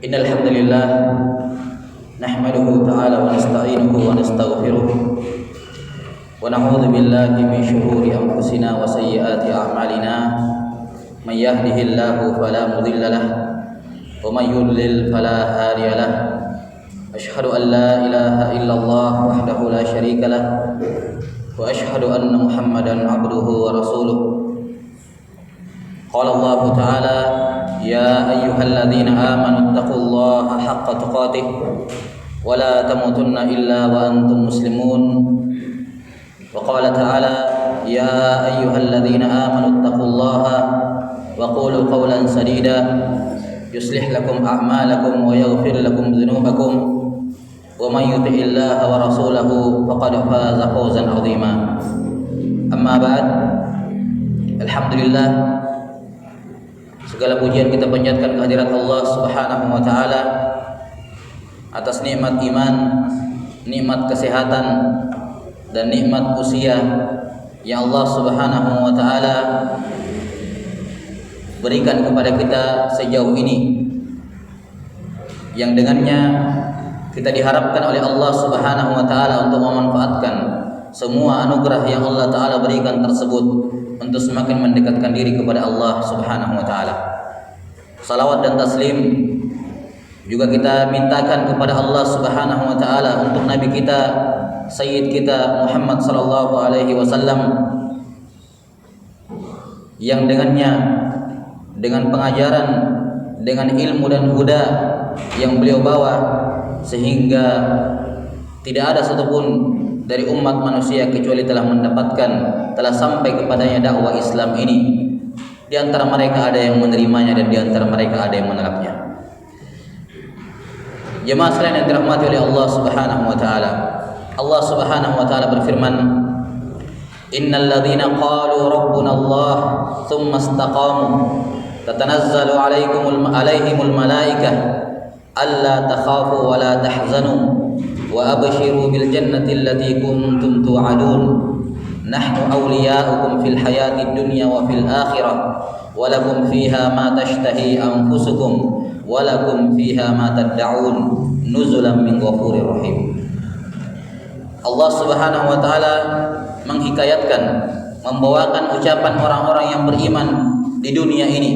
Innal hamdalillah nahmaduhu ta'ala wa nasta'inuhu wa nastaghfiruh wa na'udzu billahi min shururi anfusina wa sayyiati a'malina may yahdihillahu fala mudilla lahu wa may yudlil fala hadiya lahu asyhadu an la ilaha illallah wahdahu la syarika lahu wa asyhadu anna Muhammadan abduhu wa rasuluh. Qala Allah Ta'ala ya ayyuhalladzina amanu taqullaha haqqa tuqatih wa la tamutunna illa wa antum muslimun. Wa qala ta'ala ya ayyuhalladzina amanu taqullaha wa qulu qawlan sadida yuslih lakum a'malakum wa yaghfir lakum dhunubakum wa man yuti'illaha wa rasulahu faqad faza fawzan 'azima. Amma ba'd. Alhamdulillah, segala pujian kita panjatkan kehadirat Allah Subhanahu wa taala atas nikmat iman, nikmat kesehatan dan nikmat usia yang Allah Subhanahu wa taala berikan kepada kita sejauh ini, yang dengannya kita diharapkan oleh Allah Subhanahu wa taala untuk memanfaatkan semua anugerah yang Allah taala berikan tersebut untuk semakin mendekatkan diri kepada Allah Subhanahu wa taala. Salawat dan taslim juga kita mintakan kepada Allah Subhanahu wa taala untuk nabi kita, sayyid kita Muhammad sallallahu alaihi wasallam, yang dengannya, dengan pengajaran, dengan ilmu dan huda yang beliau bawa, sehingga tidak ada satupun dari umat manusia kecuali telah sampai kepadanya dakwah Islam ini. Di antara mereka ada yang menerimanya dan di antara mereka ada yang menolaknya. Jemaah sekalian yang dirahmati oleh Allah Subhanahu wa taala. Allah Subhanahu wa taala berfirman, "Innal ladzina qalu rabbuna Allah tsumma istaqamu tatanazzalu alaihimul malaikah alla takhafu wa la tahzanu wa abshiru bil jannati allati kuntum tu'adun nahnu awliya'ukum fil hayatid dunya wa fil akhirah wa lakum fiha ma tashtahi anfusukum wa lakum fiha ma tad'un nuzulan min ghafurir rahim." Allah Subhanahu wa taala menghikayatkan, membawakan ucapan orang-orang yang beriman di dunia ini.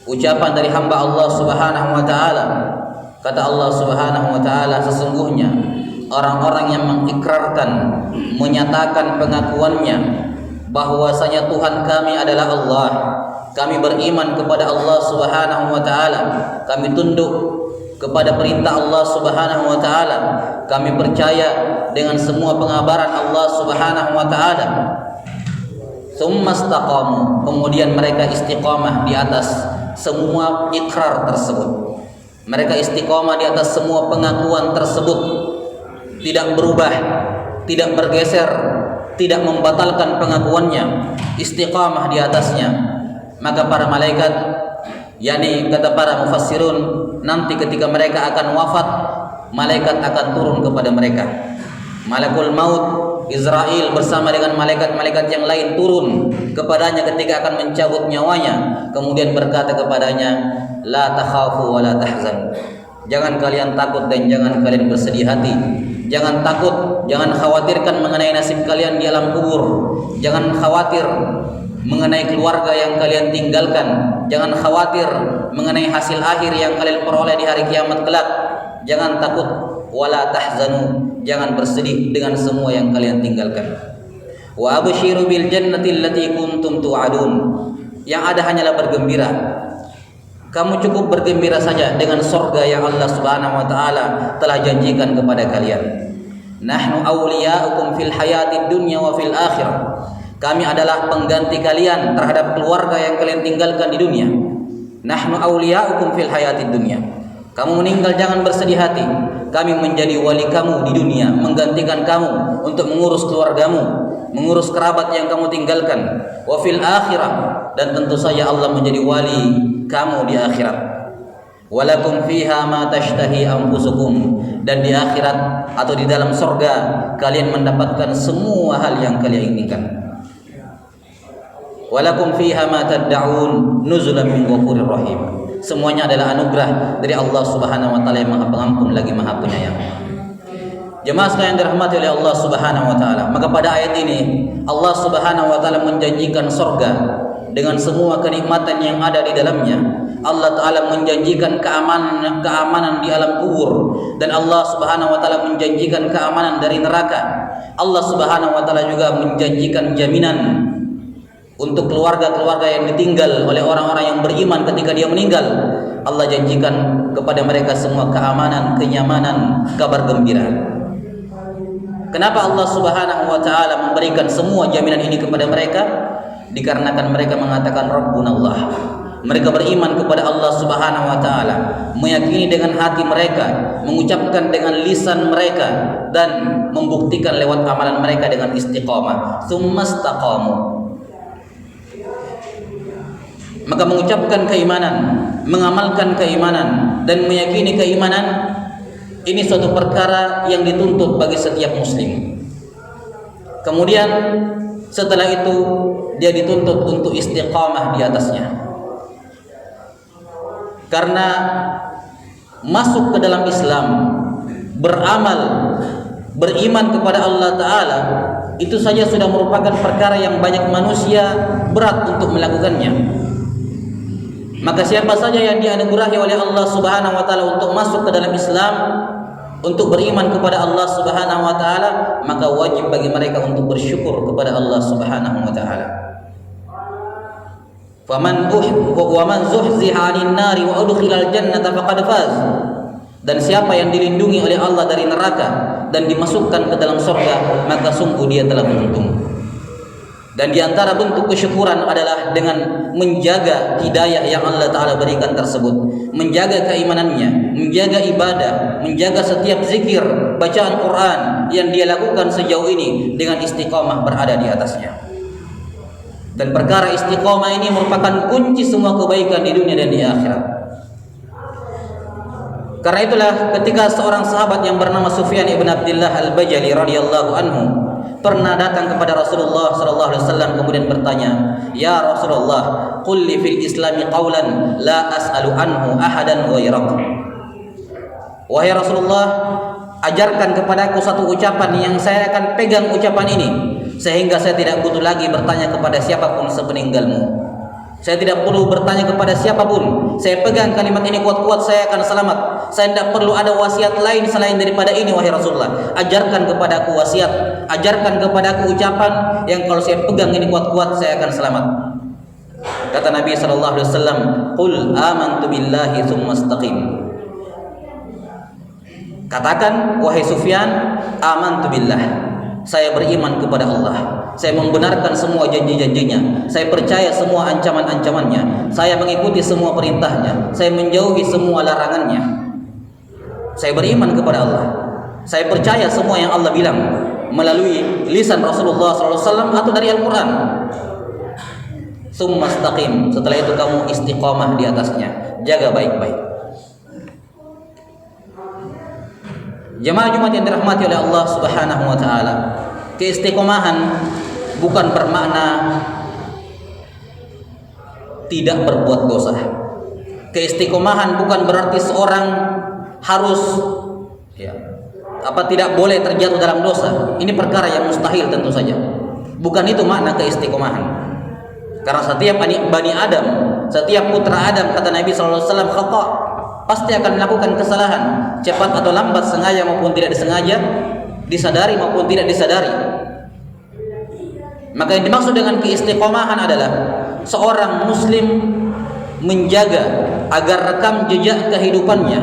Ucapan dari hamba Allah Subhanahu wa taala. Kata Allah Subhanahu wa taala, sesungguhnya orang-orang yang mengikrarkan, menyatakan pengakuannya bahwasanya Tuhan kami adalah Allah, kami beriman kepada Allah Subhanahu wa taala, kami tunduk kepada perintah Allah Subhanahu wa taala, kami percaya dengan semua pengabaran Allah Subhanahu wa taala. Tsumma istaqamu, kemudian mereka istiqamah di atas semua ikrar tersebut. Mereka istiqamah di atas semua pengakuan tersebut, tidak berubah, tidak bergeser, tidak membatalkan pengakuannya, istiqamah di atasnya. Maka para malaikat, yakni kata para mufassirun, nanti ketika mereka akan wafat, malaikat akan turun kepada mereka. Malakul maut Israel bersama dengan malaikat-malaikat yang lain turun kepadanya ketika akan mencabut nyawanya, kemudian berkata kepadanya, la takhafu wa la tahzan. Jangan kalian takut dan jangan kalian bersedih hati. Jangan takut, jangan khawatirkan mengenai nasib kalian di alam kubur. Jangan khawatir mengenai keluarga yang kalian tinggalkan. Jangan khawatir mengenai hasil akhir yang kalian peroleh di hari kiamat kelak. Jangan takut, wala tahzanu, jangan bersedih dengan semua yang kalian tinggalkan. Wa abshiru bil jannati allati kuntum tu'adun. Yang ada hanyalah bergembira. Kamu cukup bergembira saja dengan surga yang Allah Subhanahu wa taala telah janjikan kepada kalian. Nahnu awliya'ukum fil hayatid dunya wa fil akhirah. Kami adalah pengganti kalian terhadap keluarga yang kalian tinggalkan di dunia. Nahnu awliya'ukum fil hayatid dunya. Kamu meninggal jangan bersedih hati. Kami menjadi wali kamu di dunia, menggantikan kamu untuk mengurus keluargamu, mengurus kerabat yang kamu tinggalkan. Wa fil akhirah, dan tentu saja Allah menjadi wali kamu di akhirat. Walakum fiha ma tashtahi anfusukum, dan di akhirat atau di dalam surga kalian mendapatkan semua hal yang kalian inginkan. Walakum fiha ma tad'un nuzulan min ghafurir rahim, semuanya adalah anugerah dari Allah Subhanahu wa taala yang Maha Pengampun lagi Maha Penyayang. Jemaah sekalian dirahmati oleh Allah Subhanahu wa taala, maka pada ayat ini Allah Subhanahu wa taala menjanjikan surga dengan semua kenikmatan yang ada di dalamnya. Allah taala menjanjikan keamanan di alam kubur, dan Allah Subhanahu wa taala menjanjikan keamanan dari neraka. Allah Subhanahu wa taala juga menjanjikan jaminan untuk keluarga-keluarga yang ditinggal oleh orang-orang yang beriman ketika dia meninggal. Allah janjikan kepada mereka semua keamanan, kenyamanan, kabar gembira. Kenapa Allah Subhanahu wa taala memberikan semua jaminan ini kepada mereka? Dikarenakan mereka mengatakan Rabbunallah. Mereka beriman kepada Allah Subhanahu wa taala, meyakini dengan hati mereka, mengucapkan dengan lisan mereka, dan membuktikan lewat amalan mereka dengan istiqamah. Tsumastaqamu. Maka mengucapkan keimanan, mengamalkan keimanan, dan meyakini keimanan, ini suatu perkara yang dituntut bagi setiap muslim. Kemudian setelah itu dia dituntut untuk istiqamah di atasnya. Karena masuk ke dalam Islam, beramal, beriman kepada Allah Ta'ala, itu saja sudah merupakan perkara yang banyak manusia berat untuk melakukannya. Maka siapa saja yang dianugerahi oleh Allah Subhanahu wa taala untuk masuk ke dalam Islam, untuk beriman kepada Allah Subhanahu wa taala, maka wajib bagi mereka untuk bersyukur kepada Allah Subhanahu wa taala. Faman zuhziha 'anil nari wa udkhilal jannata faqad faz. Dan siapa yang dilindungi oleh Allah dari neraka dan dimasukkan ke dalam surga, maka sungguh dia telah beruntung. Dan di antara bentuk kesyukuran adalah dengan menjaga hidayah yang Allah Ta'ala berikan tersebut, menjaga keimanannya, menjaga ibadah, menjaga setiap zikir, bacaan Quran yang dia lakukan sejauh ini dengan istiqamah berada di atasnya. Dan perkara istiqamah ini merupakan kunci semua kebaikan di dunia dan di akhirat. Karena itulah ketika seorang sahabat yang bernama Sufyan ibn Abdullah al-Bajali radhiyallahu anhu pernah datang kepada Rasulullah sallallahu alaihi wasallam kemudian bertanya, "Ya Rasulullah, qul li fil Islami qawlan la as'alu anhu ahadan ghairak." Wahai Rasulullah, ajarkan kepadaku satu ucapan yang saya akan pegang ucapan ini sehingga saya tidak butuh lagi bertanya kepada siapapun sepeninggalmu. Saya tidak perlu bertanya kepada siapapun. Saya pegang kalimat ini kuat-kuat, saya akan selamat. Saya tidak perlu ada wasiat lain selain daripada ini, wahai Rasulullah. Ajarkan kepadaku wasiat, ajarkan kepadaku ucapan yang kalau saya pegang ini kuat-kuat, saya akan selamat. Kata Nabi sallallahu alaihi wasallam, "Qul amantu billahi tsumma istaqim." Katakan, wahai Sufyan, amantu billah. Saya beriman kepada Allah. Saya membenarkan semua janji-janjinya. Saya percaya semua ancaman-ancamannya. Saya mengikuti semua perintahnya. Saya menjauhi semua larangannya. Saya beriman kepada Allah. Saya percaya semua yang Allah bilang melalui lisan Rasulullah SAW atau dari Al-Quran. Tsumma istaqim. Setelah itu kamu istiqamah di atasnya. Jaga baik-baik. Jemaah Jumat yang dirahmati oleh Allah Subhanahu wa taala, keistiqomahan bukan bermakna tidak berbuat dosa. Keistiqomahan bukan berarti seorang harus tidak boleh terjatuh dalam dosa. Ini perkara yang mustahil tentu saja. Bukan itu makna keistiqomahan. Karena setiap Bani Adam, setiap putra Adam, kata Nabi sallallahu alaihi wasallam, khata, pasti akan melakukan kesalahan, cepat atau lambat, sengaja maupun tidak disengaja, disadari maupun tidak disadari. Maka yang dimaksud dengan keistiqomahan adalah seorang muslim menjaga agar rekam jejak kehidupannya,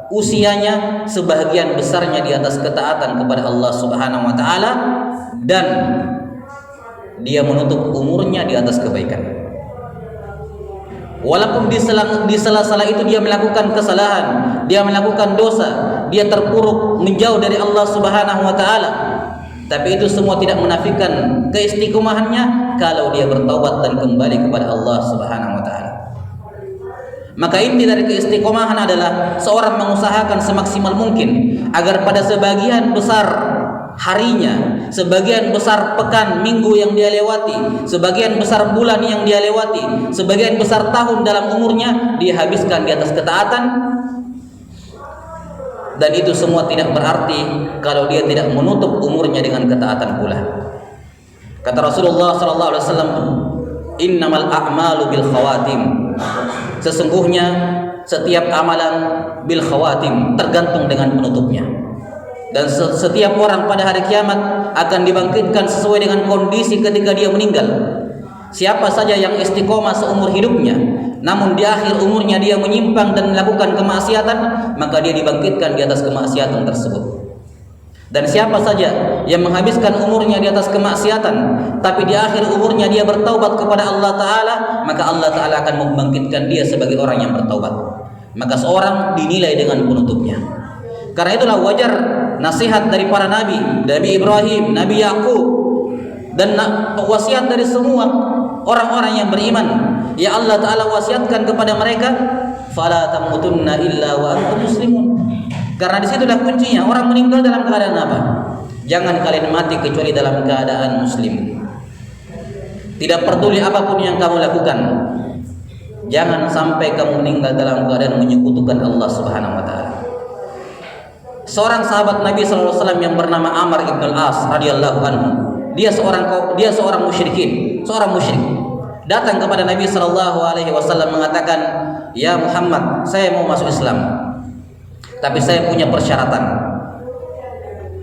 usianya sebahagian besarnya di atas ketaatan kepada Allah Subhanahu wa taala, dan dia menutup umurnya di atas kebaikan. Walaupun di sela-sela itu dia melakukan kesalahan, dia melakukan dosa, dia terpuruk menjauh dari Allah Subhanahu wa taala, tapi itu semua tidak menafikan keistiqomahannya kalau dia bertaubat dan kembali kepada Allah Subhanahu wa taala. Maka inti dari keistiqomahan adalah seorang mengusahakan semaksimal mungkin agar pada sebagian besar harinya, sebagian besar pekan minggu yang dia lewati, sebagian besar bulan yang dia lewati, sebagian besar tahun dalam umurnya dia habiskan di atas ketaatan, dan itu semua tidak berarti kalau dia tidak menutup umurnya dengan ketaatan pula. Kata Rasulullah sallallahu alaihi wasallam, innamal a'malu bil khawatim. Sesungguhnya setiap amalan bil khawatim, tergantung dengan penutupnya. Dan setiap orang pada hari kiamat akan dibangkitkan sesuai dengan kondisi ketika dia meninggal. Siapa saja yang istiqomah seumur hidupnya, namun di akhir umurnya dia menyimpang dan melakukan kemaksiatan, maka dia dibangkitkan di atas kemaksiatan tersebut. Dan siapa saja yang menghabiskan umurnya di atas kemaksiatan, tapi di akhir umurnya dia bertaubat kepada Allah Ta'ala, maka Allah Ta'ala akan membangkitkan dia sebagai orang yang bertaubat. Maka seorang dinilai dengan penutupnya. Karena itulah wajar nasihat dari para nabi, Nabi Ibrahim, Nabi Yakub, dan wasiat dari semua orang-orang yang beriman. Ya Allah Ta'ala wasiatkan kepada mereka, fala tamutunna illa wa antum muslimun. Karena disitulah kuncinya, orang meninggal dalam keadaan apa? Jangan kalian mati kecuali dalam keadaan muslim. Tidak peduli apapun yang kamu lakukan, jangan sampai kamu meninggal dalam keadaan menyekutukan Allah Subhanahu wa Ta'ala. Seorang sahabat Nabi SAW yang bernama Amr ibn al-As radhiyallahu anhu, dia seorang musyrikin, seorang musyrik, datang kepada Nabi SAW mengatakan, ya Muhammad, saya mau masuk Islam, tapi saya punya persyaratan.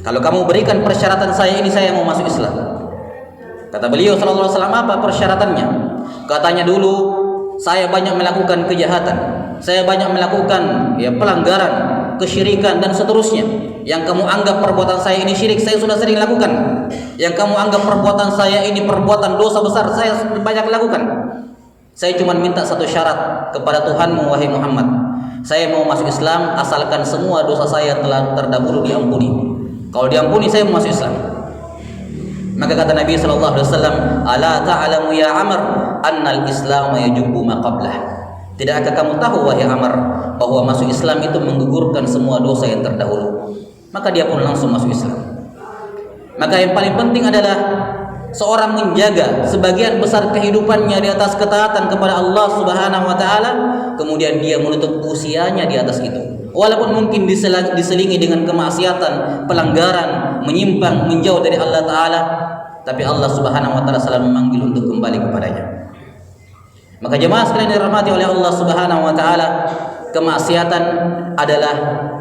Kalau kamu berikan persyaratan saya ini, saya mau masuk Islam. Kata beliau sallallahu alaihi wasallam, apa persyaratannya? Katanya, dulu saya banyak melakukan kejahatan, saya banyak melakukan pelanggaran, kesyirikan dan seterusnya. Yang kamu anggap perbuatan saya ini syirik, saya sudah sering lakukan. Yang kamu anggap perbuatan saya ini perbuatan dosa besar, saya banyak lakukan. Saya cuma minta satu syarat kepada Tuhanmu, wahai Muhammad. Saya mau masuk Islam asalkan semua dosa saya telah terdahulu diampuni. Kalau diampuni, saya mau masuk Islam. Maka kata Nabi SAW, ala ta'alamu ya Amr annal Islam yajubbu ma qablah. Tidakkah kamu tahu wahai Amr bahwa masuk Islam itu menggugurkan semua dosa yang terdahulu? Maka dia pun langsung masuk Islam. Maka yang paling penting adalah seorang menjaga sebagian besar kehidupannya di atas ketaatan kepada Allah Subhanahu wa Ta'ala, kemudian dia menutup usianya di atas itu. Walaupun mungkin diselingi dengan kemaksiatan, pelanggaran, menyimpang, menjauh dari Allah Ta'ala, tapi Allah Subhanahu wa Ta'ala selalu memanggil untuk kembali kepadanya. Maka jemaah sekalian dirahmati oleh Allah Subhanahu wa Ta'ala, kemaksiatan adalah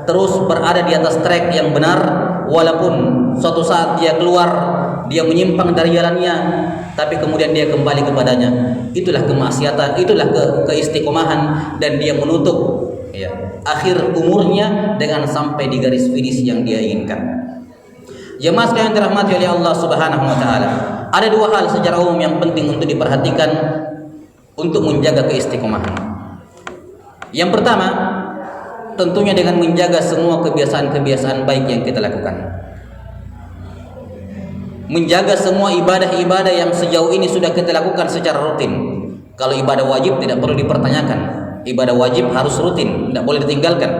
terus berada di atas track yang benar, walaupun suatu saat dia keluar, dia menyimpang dari jalannya, tapi kemudian dia kembali kepadanya. Itulah kemaksiatan, itulah keistiqomahan, dan dia menutup akhir umurnya dengan sampai di garis finish yang dia inginkan. Jemaah sekalian dirahmati oleh Allah Subhanahu wa Ta'ala, ada dua hal secara umum yang penting untuk diperhatikan untuk menjaga keistiqomahan. Yang pertama, tentunya dengan menjaga semua kebiasaan-kebiasaan baik yang kita lakukan. Menjaga semua ibadah-ibadah yang sejauh ini sudah kita lakukan secara rutin. Kalau ibadah wajib tidak perlu dipertanyakan. Ibadah wajib harus rutin, tidak boleh ditinggalkan.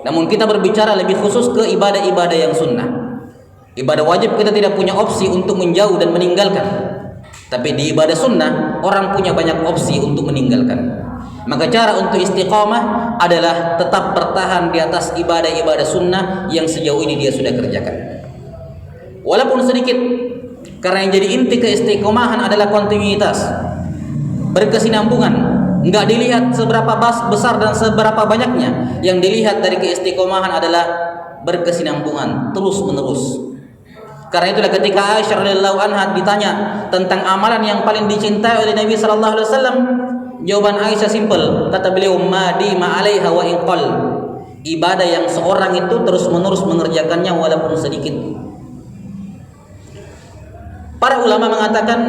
Namun kita berbicara lebih khusus ke ibadah-ibadah yang sunnah. Ibadah wajib kita tidak punya opsi untuk menjauh dan meninggalkan. Tapi di ibadah sunnah, orang punya banyak opsi untuk meninggalkan. Maka cara untuk istiqamah adalah tetap bertahan di atas ibadah-ibadah sunnah yang sejauh ini dia sudah kerjakan. Walaupun sedikit, karena yang jadi inti keistiqomahan adalah kontinuitas, berkesinambungan. Enggak dilihat seberapa besar dan seberapa banyaknya. Yang dilihat dari keistiqomahan adalah berkesinambungan, terus menerus. Karena itulah ketika Aisyah radhiyallahu anha ditanya tentang amalan yang paling dicintai oleh Nabi sallallahu alaihi wasallam, jawaban Aisyah simpel. Kata beliau, madi ma 'alaiha wa in qall. Ibadah yang seorang itu terus menerus mengerjakannya walaupun sedikit. Para ulama mengatakan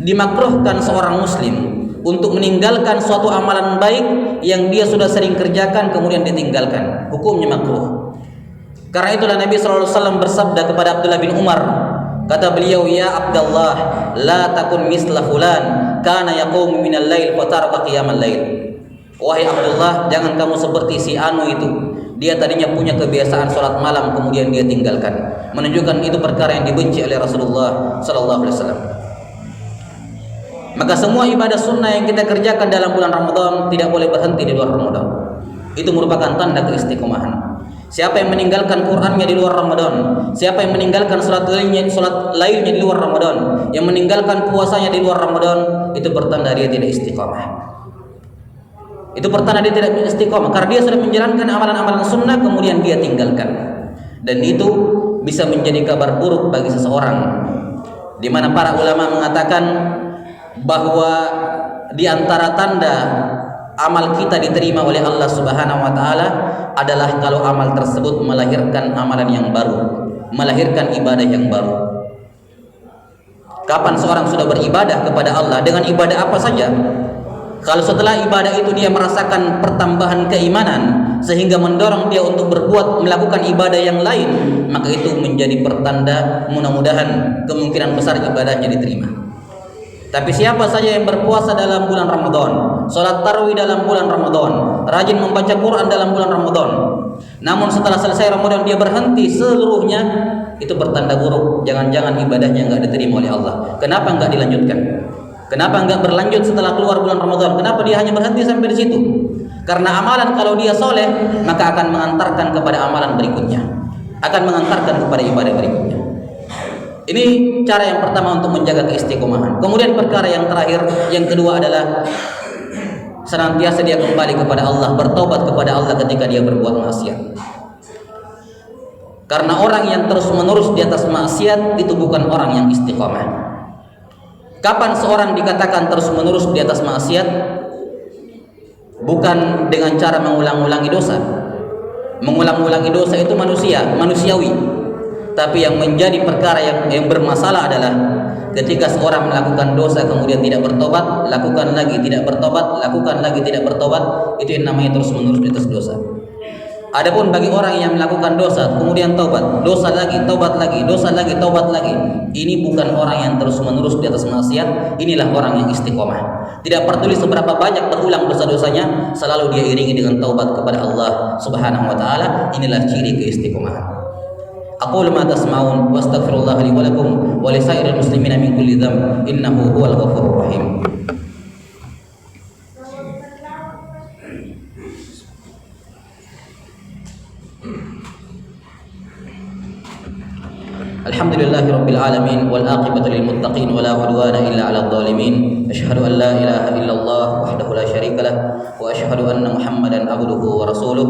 dimakruhkan seorang muslim untuk meninggalkan suatu amalan baik yang dia sudah sering kerjakan kemudian ditinggalkan. Hukumnya makruh. Karena itulah Nabi SAW bersabda kepada Abdullah bin Umar, kata beliau, ya Abdullah, la takun misla fulan kana yaqumu minal lail wa taraka qiyamal lail. Wahai Abdullah, jangan kamu seperti si anu itu. dia tadinya punya kebiasaan sholat malam kemudian dia tinggalkan, menunjukkan itu perkara yang dibenci oleh Rasulullah sallallahu alaihi wasallam. Maka semua ibadah sunnah yang kita kerjakan dalam bulan Ramadan tidak boleh berhenti di luar Ramadan. Itu merupakan tanda keistiqomahan. Siapa yang meninggalkan Qur'annya di luar Ramadan, siapa yang meninggalkan salat lainnya di luar Ramadan, yang meninggalkan puasanya di luar Ramadan, itu pertanda dia tidak istiqomah. Itu pertanda dia tidak istiqomah karena dia sudah menjalankan amalan-amalan sunnah kemudian dia tinggalkan. Dan itu bisa menjadi kabar buruk bagi seseorang, di mana para ulama mengatakan bahwa di antara tanda amal kita diterima oleh Allah Subhanahu wa taala adalah kalau amal tersebut melahirkan amalan yang baru, melahirkan ibadah yang baru. Kapan seorang sudah beribadah kepada Allah dengan ibadah apa saja, kalau setelah ibadah itu dia merasakan pertambahan keimanan sehingga mendorong dia untuk melakukan ibadah yang lain, maka itu menjadi pertanda mudah-mudahan kemungkinan besar ibadahnya diterima. Tapi siapa saja yang berpuasa dalam bulan Ramadan, sholat tarawih dalam bulan Ramadan, rajin membaca Quran dalam bulan Ramadan, namun setelah selesai Ramadan dia berhenti seluruhnya, itu bertanda buruk. Jangan-jangan ibadahnya enggak diterima oleh Allah. Kenapa enggak dilanjutkan? Kenapa enggak berlanjut setelah keluar bulan Ramadan? Kenapa dia hanya berhenti sampai di situ? Karena amalan kalau dia soleh, maka akan mengantarkan kepada amalan berikutnya, akan mengantarkan kepada ibadah berikutnya. Ini cara yang pertama untuk menjaga keistiqomahan. Kemudian perkara yang terakhir, yang kedua adalah senantiasa dia kembali kepada Allah, bertobat kepada Allah ketika dia berbuat maksiat. Karena orang yang terus-menerus di atas maksiat itu bukan orang yang istiqomah. Kapan seorang dikatakan terus-menerus di atas maksiat? Bukan dengan cara mengulang-ulangi dosa. Mengulang-ulangi dosa itu manusiawi. Tapi yang menjadi perkara yang bermasalah adalah ketika seorang melakukan dosa kemudian tidak bertobat, lakukan lagi tidak bertobat, lakukan lagi tidak bertobat, itu yang namanya terus-menerus di atas dosa. Adapun bagi orang yang melakukan dosa kemudian taubat, dosa lagi, taubat lagi, dosa lagi, taubat lagi, ini bukan orang yang terus-menerus di atas maksiat, inilah orang yang istiqomah. Tidak peduli seberapa banyak berulang dosa-dosanya, selalu dia iringi dengan taubat kepada Allah Subhanahu wa taala. Inilah ciri keistiqomahan. Aqulu ma tasma'un wa astaghfirullah li wa lakum wa li sairil muslimina min kulli dzamb innahu huwal ghafurur rahim. Alhamdulillahi rabbil alamin wal aqibatu lil muttaqin wa la udwana illa 'alal zalimin. Asyhadu an la ilaha illallah wahdahu la syarika lah wa asyhadu anna Muhammadan abduhu wa rasuluh.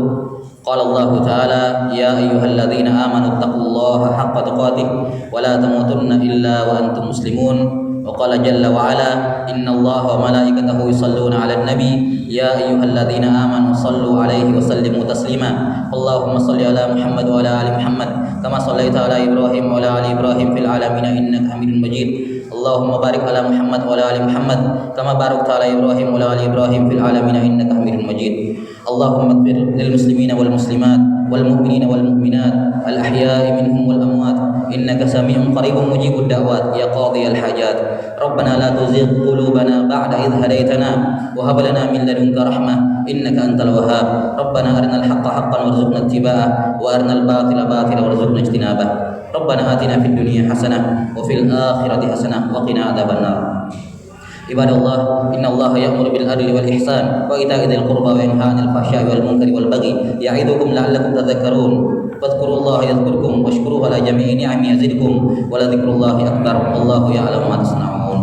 Qala Allah Ta'ala ya ayyuhalladzina amanu taqullaha haqqa tuqatih wa la tamutunna illa wa antum muslimun. Wa qala jalla wa ala innallaha wa malaikatahu yusalluna 'alan nabi ya ayyuhalladzina amanu sallu 'alaihi wa sallimu taslima. Allahumma shalli ala Muhammad wa ala ali Muhammad kama shallaita ala Ibrahim wa ala ali Ibrahim fil alamin innaka Hamidum Majid. Allahumma barik ala Muhammad wa ala ali Muhammad kama barakta ala Ibrahim wa ala ali Ibrahim fil alamin innaka Hamidum Majid. Allahumma ighfir lil muslimina wal muslimat wal mu'minina wal mu'minat al ahya'i minhum wal amwat innaka sami'un qaribun mujibud da'wat ya qadhiyal hajat. Rabbana la tuzigh qulubana ba'da idh hadaytana wa hab lana min ladunka rahmah innaka antal wahhab. Rabbana arinal haqqa haqqan warzuqna ittiba'ah wa arinal batila batilan warzuqna ijtinabah. Rabbana atina fid dunya hasanah wa fil akhirati hasanah wa qina adzabannar. Ibadallah, innallaha ya'muru bil adli wal ihsan wa ita'i dzil qurba wa yanha 'anil fahsya'i wal munkari wal baghi ya'idzukum la'allakum tadhakkarun. Fadhkurullaha yadhkurkum washkuruhu ala jami'i ni'amihi yazidkum wa la dzikrullahi akbar. Wallahu ya'lamu ma tasna'un.